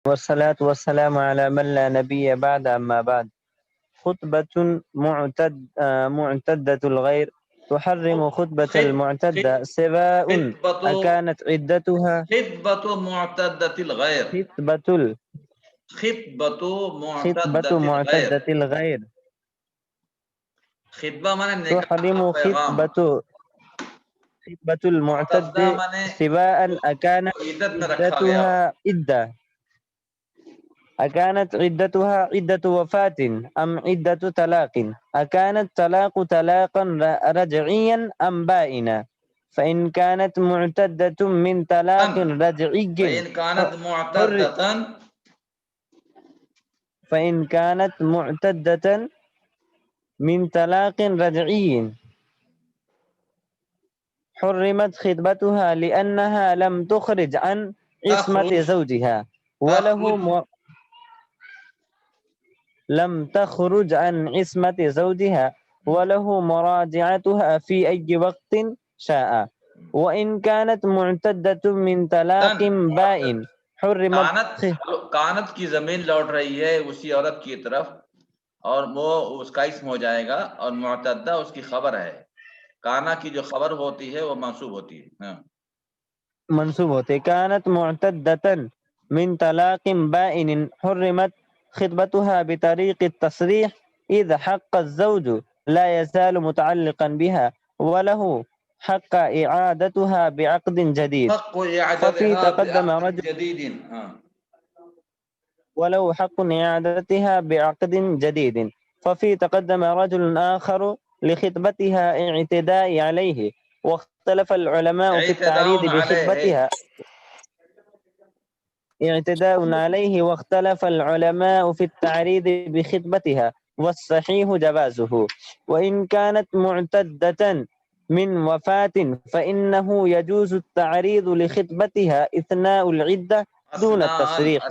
والصلاة والسلام على من لا نبي بعد أما بعد. خطبة معتدة الغير تحرم خطبة المعتدة سواء أكانت عدتها خطبة معتدة الغير خطبة معتدة الغير خطبہ مانے نکاح کا تحرم پیغام، خطبة المعتد معتدہ مانے سواء أكانت عدت میں رکھا گیا ہو. أكانت عدتها عدة وفاة أم عدة طلاق أكانت طلاقا رجعيا أم بائنا فإن كانت معتدة من طلاق رجعي فإن كانت معتدة فإن كانت معتدة من طلاق رجعي حرمت خطبتها لأنها لم تخرج عن عصمة زوجها وله لم تخرج عن عصمة زوجها وله مراجعتها في أي وقت شاء وإن كانت معتدة من طلاق بائن حرمت کانت کی زمین لوٹ رہی ہے اسی عورت کی طرف اور وہ اس کا اسم ہو جائے گا، اور معتدہ اس کی خبر ہے. کانا کی جو خبر ہوتی ہے وہ منصوب ہوتی ہے. منصوب ہوتے. كانت معتدة من طلاق بائن حرمت خطبتها بطريق التصريح إذ حق الزوج لا يزال متعلقا بها وله حق إعادتها بعقد جديد حق ففي إعادتها تقدم بعقد رجل جديد. وله حق إعادتها بعقد جديد ففي تقدم رجل آخر لخطبتها اعتداء عليه واختلف العلماء في التعريض بخطبتها اعتداء عليه واختلف العلماء في التعريض بخطبتها والصحيح جوازه. وإن كانت معتدة من وفاة فإنه يجوز التعريض لخطبتها أثناء العدة دون التصريح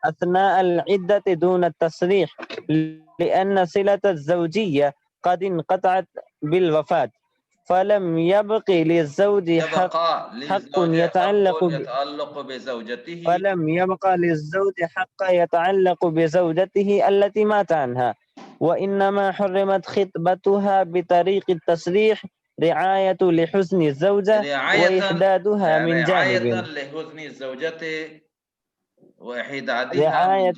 أثناء العدة دون التصريح لأن صلة الزوجية قد انقطعت بالوفاة فلم يبق للزوج حق يتعلق بزوجته التي مات عنها وإنما حرمت خطبتها بطريق التصريح رعاية لحسن الزوجة وإحدادها من جانب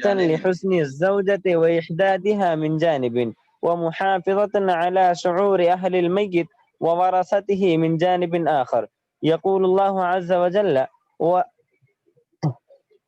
لحسن الزوجة وإحدادها من جانب ومحافظة على شعور أهل الميت وورثته من جانب آخر. يقول الله عز وجل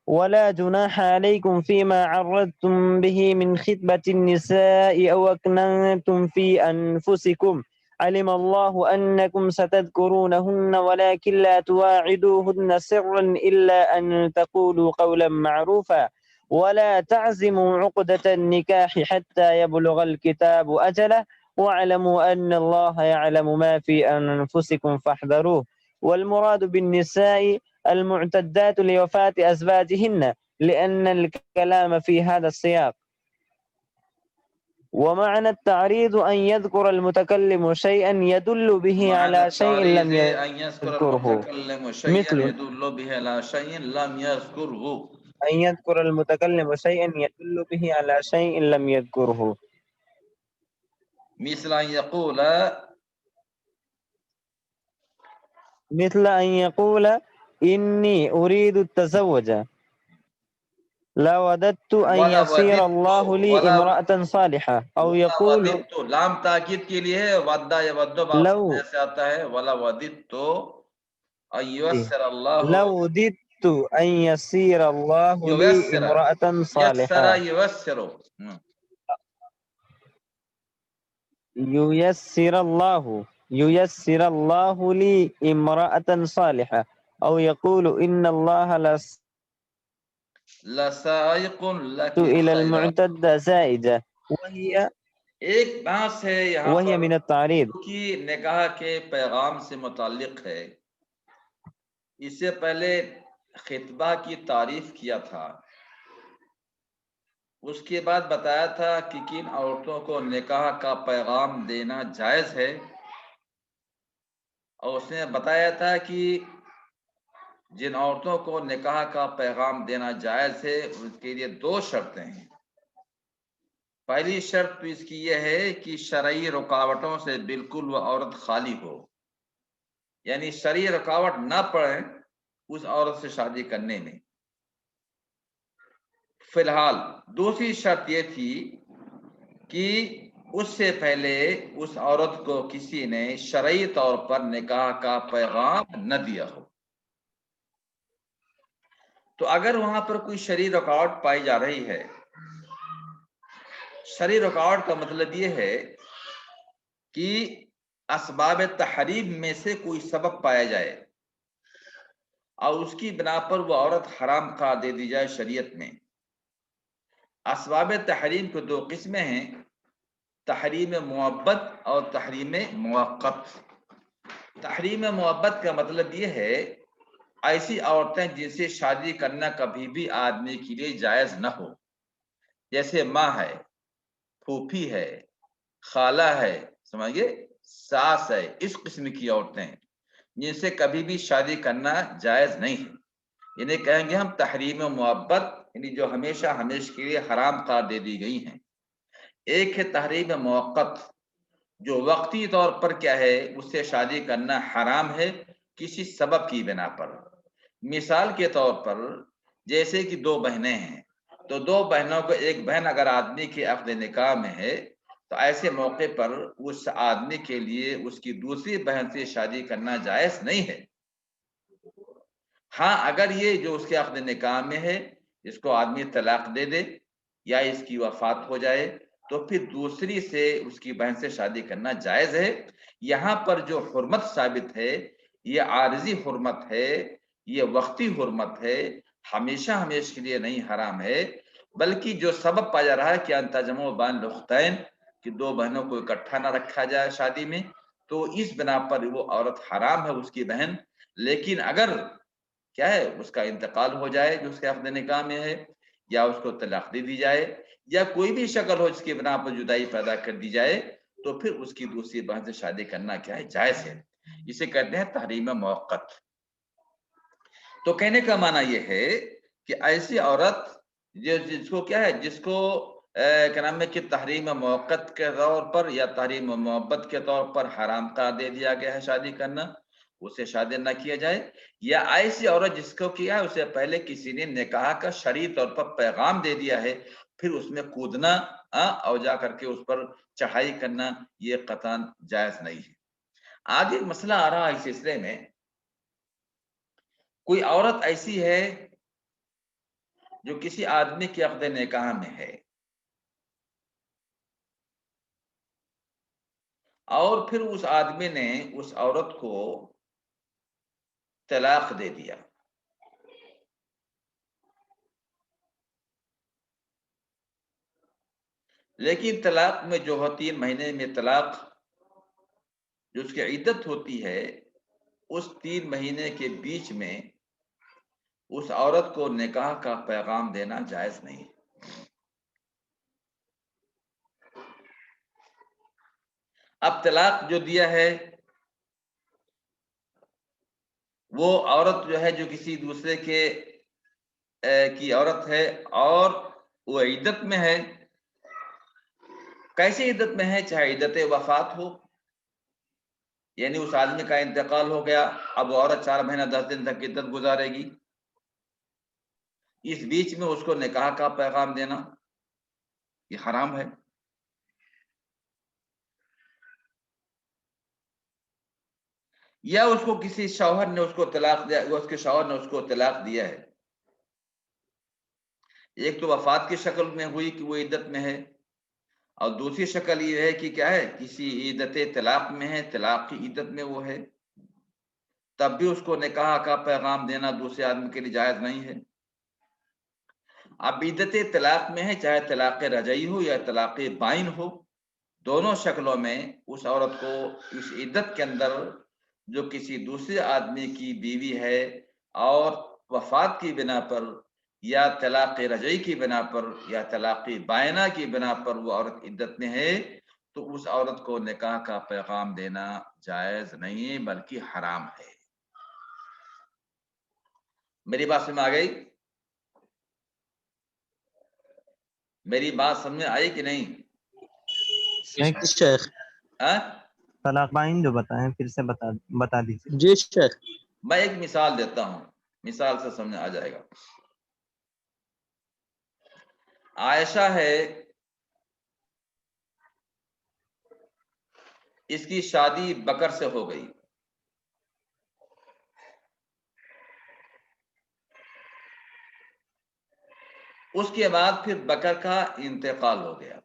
ولا جناح عليكم فيما عرضتم به من خطبة النساء أو أكننتم في أنفسكم علم الله أنكم ستذكرونهن ولكن لا تواعدوهن سرا إلا أن تقولوا قولا معروفا ولا تعزموا عقدة النكاح حتى يبلغ الكتاب أجله واعلموا أن الله يعلم ما في أنفسكم فاحذروه. والمراد بالنساء المعتدات لوفاة أزواجهن لأن الكلام في هذا السياق. ومعنى التعريض أن يذكر المتكلم شيئا يدل به على شيء لم يذكره مثل أن يذكر المتكلم شيئا يدل به على شيء لم يذكره مثل أن يقول إني أريد التزوج لوددت أن يصير الله لي امرأة صالحة أو يقول لام تاکید کے لیے ہے ودہ یا ودو باپ سے آتا ہے ولا وددت ان ييسر الله لوددت أن يصير الله لي امرأة صالحة ييسر الله لي امرأة صالحة أو يقول إن الله لسائق لك إلى المعتدة زائجة وهي ایک بحث ہے یہاں وهي پر من التعريض کی نکاح کے پیغام سے متعلق ہے. اس سے پہلے خطبہ کی تعریف کیا تھا، اس کے بعد بتایا تھا کہ کن عورتوں کو نکاح کا پیغام دینا جائز ہے، اور اس نے بتایا تھا کہ جن عورتوں کو نکاح کا پیغام دینا جائز ہے اس کے لیے دو شرطیں ہیں۔ پہلی شرط تو اس کی یہ ہے کہ شرعی رکاوٹوں سے بالکل وہ عورت خالی ہو، یعنی شرعی رکاوٹ نہ پڑے اس عورت سے شادی کرنے میں۔ فی الحال دوسری شرط یہ تھی کہ اس سے پہلے اس عورت کو کسی نے شرعی طور پر نکاح کا پیغام نہ دیا ہو۔ تو اگر وہاں پر کوئی شرعی رکاوٹ پائی جا رہی ہے، شرعی رکاوٹ کا مطلب یہ ہے کہ اسباب تحریم میں سے کوئی سبب پایا جائے اور اس کی بنا پر وہ عورت حرام قرار دے دی جائے شریعت میں۔ اسباب تحریم کو دو قسمیں ہیں، تحریم محبت اور تحریم موقت۔ تحریم محبت کا مطلب یہ ہے ایسی عورتیں جن سے شادی کرنا کبھی بھی آدمی کے لیے جائز نہ ہو، جیسے ماں ہے، پھوپھی ہے، خالہ ہے، سمجھئے، ساس ہے، اس قسم کی عورتیں جن سے کبھی بھی شادی کرنا جائز نہیں ہے، انہیں کہیں گے ہم تحریم محبت، یعنی جو ہمیشہ ہمیشہ کے لیے حرام قرار دے دی گئی ہیں۔ ایک ہے تحریم موقت، جو وقتی طور پر کیا ہے اس سے شادی کرنا حرام ہے کسی سبب کی بنا پر۔ مثال کے طور پر جیسے کہ دو بہنیں ہیں، تو دو بہنوں کو ایک بہن اگر آدمی کے عقد نکاح میں ہے تو ایسے موقع پر اس آدمی کے لیے اس کی دوسری بہن سے شادی کرنا جائز نہیں ہے۔ ہاں اگر یہ جو اس کے عقد نکاح میں ہے اس کو آدمی طلاق دے دے یا اس کی وفات ہو جائے تو پھر دوسری سے اس کی بہن سے شادی کرنا جائز ہے۔ یہاں پر جو حرمت ثابت ہے یہ عارضی حرمت ہے، یہ وقتی حرمت ہے، ہمیشہ ہمیشہ کے لیے نہیں حرام ہے، بلکہ جو سبب پایا جا رہا ہے کہ انتجمع بین الاختین، کہ دو بہنوں کو اکٹھا نہ رکھا جائے شادی میں، تو اس بنا پر وہ عورت حرام ہے اس کی بہن۔ لیکن اگر کیا ہے اس کا انتقال ہو جائے جو اس کے عقد نکاح میں ہے، یا اس کو طلاق دے دی جائے یا کوئی بھی شکل ہو جس کی بنا پر جدائی پیدا کر دی جائے تو پھر اس کی دوسری بہن سے شادی کرنا کیا ہے جائز ہے، اسے کہتے ہیں تحریم موقت۔ تو کہنے کا معنی یہ ہے کہ ایسی عورت جس کو کیا ہے جس کو کیا نام ہے کہ تحریم موقت کے طور پر یا تحریم محبت کے طور پر حرام قرار دے دیا گیا ہے شادی کرنا، اسے شادی نہ کیا جائے، یا ایسی عورت جس کو کیا ہے اسے پہلے کسی نے نکاح کا شرعی طور پر پیغام دے دیا ہے پھر اس میں کودنا اور جا کر کے اس پر چڑھائی کرنا یہ قطعاً جائز نہیں ہے۔ آج ایک مسئلہ آ رہا ہے اس سلسلے میں، کوئی عورت ایسی ہے جو کسی آدمی کے عقد نکاح میں ہے اور پھر اس آدمی نے اس عورت کو طلاق دے دیا، لیکن طلاق میں جو 3 مہینے میں طلاق جو اس کی عدت ہوتی ہے اس 3 مہینے کے بیچ میں اس عورت کو نکاح کا پیغام دینا جائز نہیں۔ اب طلاق جو دیا ہے وہ عورت جو ہے جو کسی دوسرے کی عورت ہے اور وہ عدت میں ہے، کیسی عدت میں ہے؟ چاہے عدت وفات ہو، یعنی اس آدمی کا انتقال ہو گیا، اب وہ عورت 4 مہینہ 10 دن تک عدت گزارے گی، اس بیچ میں اس کو نکاح کا پیغام دینا یہ حرام ہے۔ یا اس کو کسی شوہر نے اس کو طلاق دیا، اس کے شوہر نے اس کو طلاق دیا ہے، ایک تو وفات کی شکل میں ہوئی کہ وہ عدت میں ہے، اور دوسری شکل یہ ہے کہ کیا ہے کسی عدت طلاق میں ہے، طلاق کی عدت میں وہ ہے، تب بھی اس کو نکاح کا پیغام دینا دوسرے آدمی کے لیے جائز نہیں ہے۔ اب عدت طلاق میں ہے، چاہے طلاق رجعی ہو یا طلاق بائن ہو، دونوں شکلوں میں اس عورت کو اس عدت کے اندر جو کسی دوسرے آدمی کی بیوی ہے اور وفات کی بنا پر یا طلاق رجعی کی بنا پر یا طلاق بائنہ کی بنا پر وہ عورت عدت میں ہے تو اس عورت کو نکاح کا پیغام دینا جائز نہیں بلکہ حرام ہے۔ میری بات سمجھ میں آ گئی؟ میری بات سمجھ میں آئی کہ نہیں؟ شیخ ہاں طلاق بائن جو بتائیں پھر سے بتا دیجیے. جی شیخ. میں ایک مثال دیتا ہوں، مثال سے سمجھ آ جائے گا. عائشہ ہے، اس کی شادی بکر سے ہو گئی. اس کے بعد پھر بکر کا انتقال ہو گیا.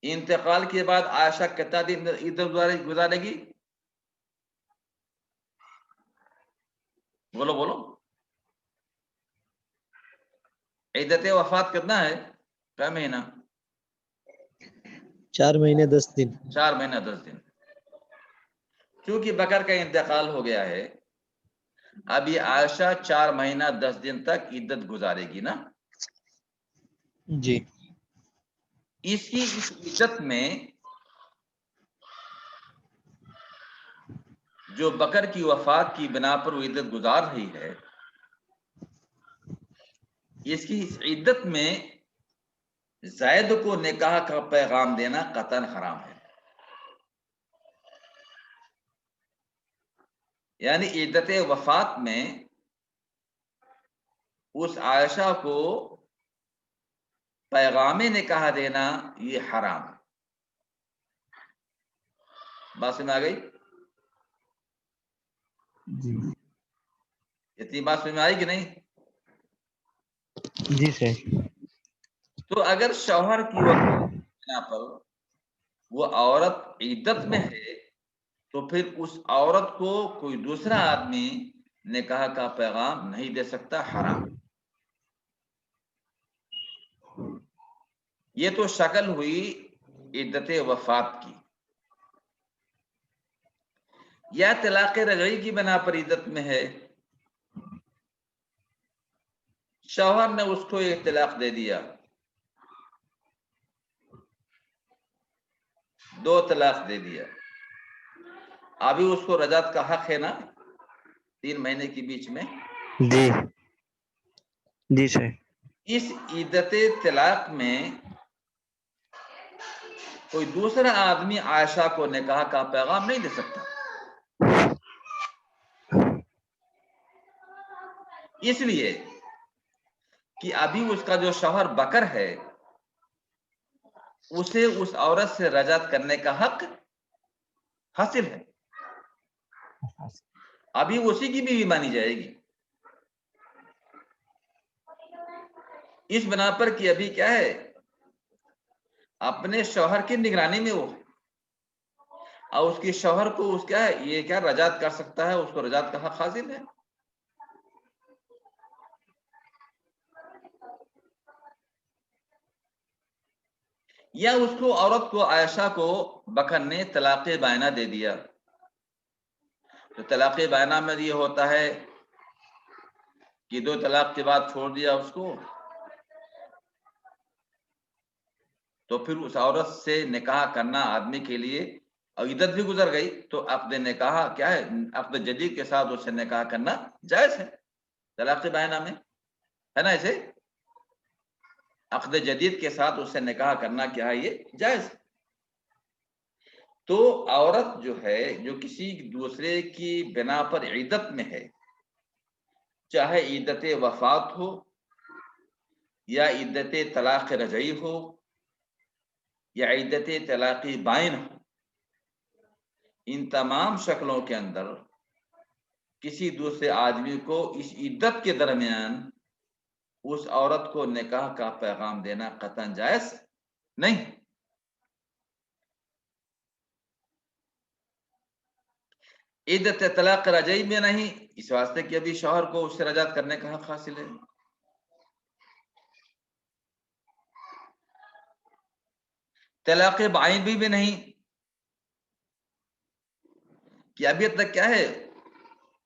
انتقال کے بعد عائشہ کتنا دن عدت گزارے گی؟ بولو بولو. عدت وفات کتنا ہے؟ کیا مہینہ؟ 4 مہینے 10 دن. 4 مہینہ 10 دن. چونکہ بکر کا انتقال ہو گیا ہے، اب یہ عائشہ 4 مہینہ 10 دن تک عدت گزارے گی نا. جی. اس کی اس عدت میں جو بکر کی وفات کی بنا پر وہ عدت گزار رہی ہے، اس کی اس عدت میں زید کو نکاح کا پیغام دینا قطعاً حرام ہے. یعنی عدت وفات میں اس عائشہ کو پیغام نکاح دینا یہ حرام ہے. بات سمجھ آ گئی؟ جی اتنی بات سمجھ میں آئی کہ نہیں؟ جی سر. تو اگر شوہر کی وفات بنا پر وہ عورت عدت میں ہے تو پھر اس عورت کو کوئی دوسرا آدمی نکاح کا پیغام نہیں دے سکتا، حرام. یہ تو شکل ہوئی عدت وفات کی. یا طلاق رجعی کی بنا پر عدت میں ہے، شوہر نے اس کو ایک طلاق دے دیا، 2 طلاق دے دیا. ابھی اس کو رجعت کا حق ہے نا 3 مہینے کے بیچ میں. جی جی سر. اس عدت طلاق میں کوئی دوسرا آدمی عائشہ کو نکاح کا پیغام نہیں دے سکتا، اس لیے کہ ابھی اس کا جو شوہر بکر ہے اسے اس عورت سے رجعت کرنے کا حق حاصل ہے. ابھی اسی کی بھی مانی جائے گی. اس بنا پر کہ ابھی کیا ہے، اپنے شوہر کی نگرانی میں وہ ہے، اور اس کے شوہر کو اس کیا ہے یہ کیا رجعت کر سکتا ہے، اس کو رجعت کا حق حاصل ہے. یا اس کو عورت کو عائشہ کو بکر نے طلاق بائنہ دے دیا. تو طلاق بائنہ میں یہ ہوتا ہے کہ 2 طلاق کے بعد چھوڑ دیا اس کو، تو پھر اس عورت سے نکاح کرنا آدمی کے لیے، اور عدت بھی گزر گئی تو عقد نکاح کیا ہے، عقد جدید کے ساتھ اس سے نکاح کرنا جائز ہے طلاق بائنہ میں، ہے نا. ایسے عقد جدید کے ساتھ اس سے نکاح کرنا کیا ہے، یہ جائز ہے. تو عورت جو ہے جو کسی دوسرے کی بنا پر عدت میں ہے، چاہے عدت وفات ہو یا عدت طلاق رجعی ہو یا عدت طلاق بائن ہو، ان تمام شکلوں کے اندر کسی دوسرے آدمی کو اس عدت کے درمیان اس عورت کو نکاح کا پیغام دینا قطعاً جائز نہیں. عدت طلاق رجعی میں نہیں، اس واسطے کہ ابھی شوہر کو اس سے رجعت کرنے کا حق حاصل ہے. طلاق بائن بھی نہیں کہ ابھی تک کیا ہے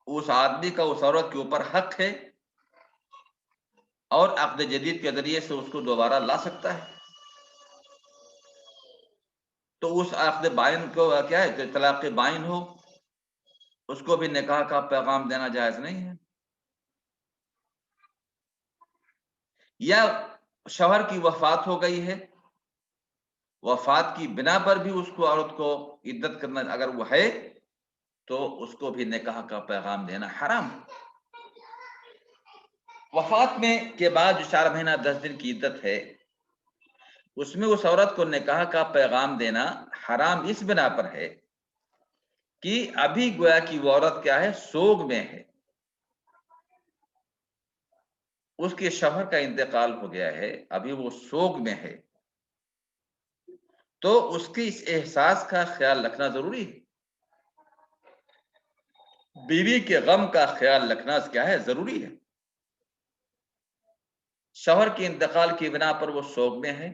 اس آدمی کا اس عورت کے اوپر حق ہے اور عقد جدید کے ذریعے سے اس کو دوبارہ لا سکتا ہے. تو اس عقد بائن کو کیا ہے کہ طلاق بائن ہو اس کو بھی نکاح کا پیغام دینا جائز نہیں ہے. یا شوہر کی وفات ہو گئی ہے، وفات کی بنا پر بھی اس کو عورت کو عدت کرنا اگر وہ ہے تو اس کو بھی نکاح کا پیغام دینا حرام. وفات میں کے بعد جو 4 مہینہ 10 دن کی عدت ہے اس میں اس عورت کو نکاح کا پیغام دینا حرام اس بنا پر ہے کہ ابھی گویا کہ وہ عورت کیا ہے، سوگ میں ہے، اس کے شوہر کا انتقال ہو گیا ہے، ابھی وہ سوگ میں ہے، تو اس کی اس احساس کا خیال رکھنا ضروری ہے. بیوی کے غم کا خیال رکھنا کیا ہے، ضروری ہے. شوہر کے انتقال کی بنا پر وہ سوگ میں ہے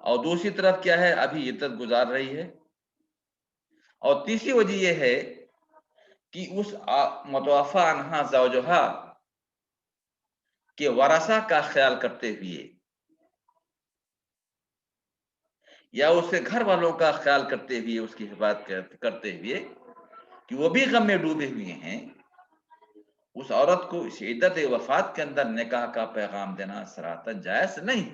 اور دوسری طرف کیا ہے، ابھی عدت گزار رہی ہے. اور تیسری وجہ یہ ہے کہ اس متوفی عنہا زوجہا کے ورثہ کا خیال کرتے ہوئے یا اس کے گھر والوں کا خیال کرتے ہوئے، اس کی حفاظت کرتے ہوئے کہ وہ بھی غم میں ڈوبے ہوئے ہیں، اس عورت کو اس عدت وفات کے اندر نکاح کا پیغام دینا صراحتاً جائز نہیں.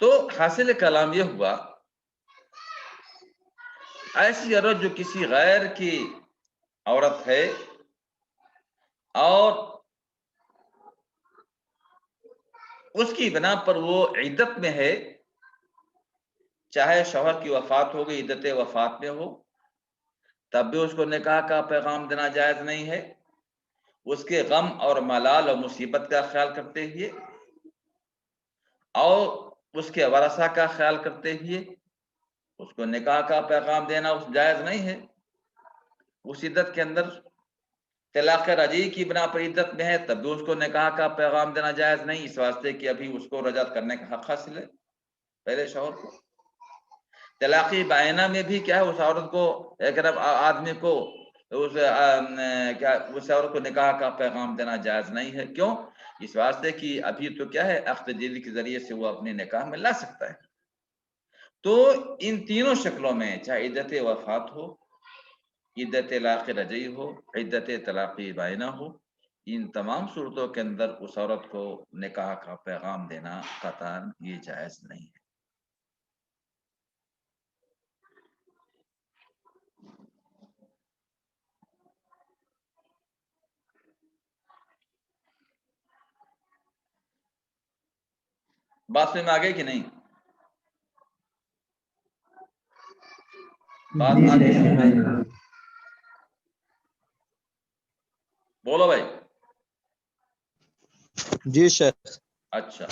تو حاصل کلام یہ ہوا، ایسی عورت جو کسی غیر کی عورت ہے اور اس کی بنا پر وہ عدت میں ہے، چاہے شوہر کی وفات ہو گئی، عدت وفات میں ہو، تب بھی اس کو نکاح کا پیغام دینا جائز نہیں ہے. اس کے غم اور ملال اور مصیبت کا خیال کرتے ہوئے اور اس کے ورثہ کا خیال کرتے ہوئے اس کو نکاح کا پیغام دینا اس جائز نہیں ہے. اس عدت کے اندر طلاق رجعی کی بنا پر عدت میں ہے، تب بھی اس کو نکاح کا پیغام دینا جائز نہیں، اس واسطے کہ ابھی اس کو رجعت کرنے کا حق حاصل ہے پہلے شوہر کو. طلاق بائنہ میں بھی کیا ہے، اس عورت کو ایک آدمی کو اس عورت کو نکاح کا پیغام دینا جائز نہیں ہے. کیوں؟ اس واسطے کہ ابھی تو کیا ہے، عقد جدید کے ذریعے سے وہ اپنے نکاح میں لا سکتا ہے. تو ان تینوں شکلوں میں، چاہے عدت وفات ہو، عدت طلاق رجعی ہو، عدت طلاق بائنہ ہو، ان تمام صورتوں کے اندر اس عورت کو نکاح کا پیغام دینا قطعاً یہ جائز نہیں ہے. بات میں آ گئی کہ نہیں؟ بات آ گئی؟ بولو بھائی. جی شیخ. اچھا،